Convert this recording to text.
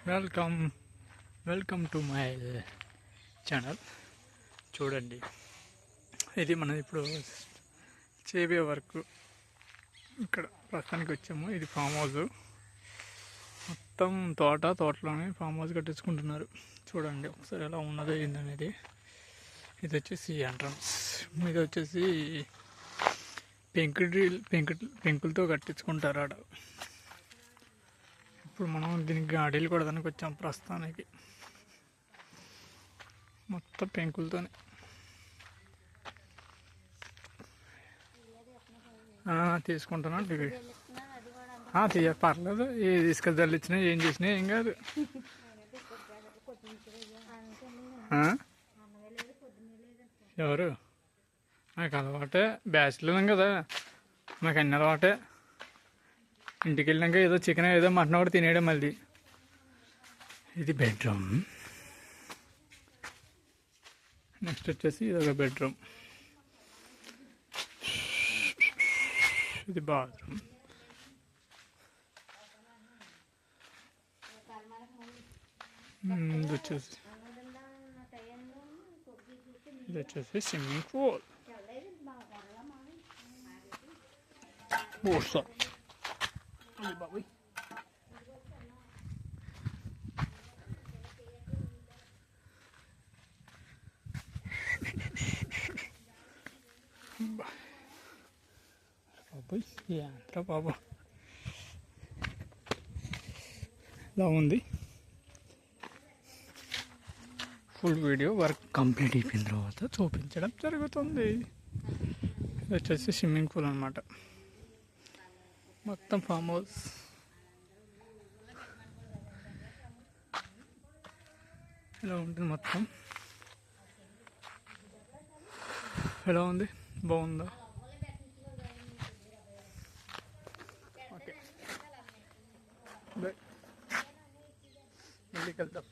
Welcome welcome to my channel. చూడండి, ఇది మనం ఇప్పుడు చేయబోయే వర్క్. ఇక్కడ ప్రస్తుతానికి వచ్చాము. ఇది ఫామ్ హౌస్. మొత్తం తోటలోనే ఫామ్ హౌస్ కట్టించుకుంటున్నారు. చూడండి ఒకసారి ఎలా ఉన్నదో ఏందనేది. ఇది వచ్చేసి ఎంట్రన్స్, ఇది వచ్చేసి పెంకులతో కట్టించుకుంటారు ఆడ. ఇప్పుడు మనం దీనికి గాడీలు కొడదానికి వచ్చాం. ప్రస్తుతానికి మొత్తం పెంకులతోనే తీసుకుంటున్నా. పర్లేదు, ఏ తీసుకెళ్ళి జల్లిచ్చినా ఏం చేసినా ఏం కాదు. ఎవరు? నాకు అలవాటే, బ్యాచులర్ కదా, నాకు అన్ని అలవాటే. ఇంటికి వెళ్ళినాక ఏదో చికెన్ ఏదో మటన్ కూడా తినేయడం. మళ్ళీ ఇది బెడ్రూమ్. నెక్స్ట్ వచ్చేసి ఇది ఒక బెడ్రూమ్. ఇది బాత్రూమ్. ఇది వచ్చేసి స్విమ్మింగ్ పూల్. బాబు ఏంట్రా బాబు ఇలా ఉంది. ఫుల్ వీడియో వర్క్ కంప్లీట్ అయిపోయిన తర్వాత చూపించడం జరుగుతుంది. ఇది వచ్చేసి స్విమ్మింగ్ పూల్ అన్నమాట. మొత్తం ఫామ్ హౌస్. ఇలా ఉంటుంది మొత్తం. ఎలా ఉంది? బాగుందా? ఓకే, మళ్ళీ కలుద్దాం.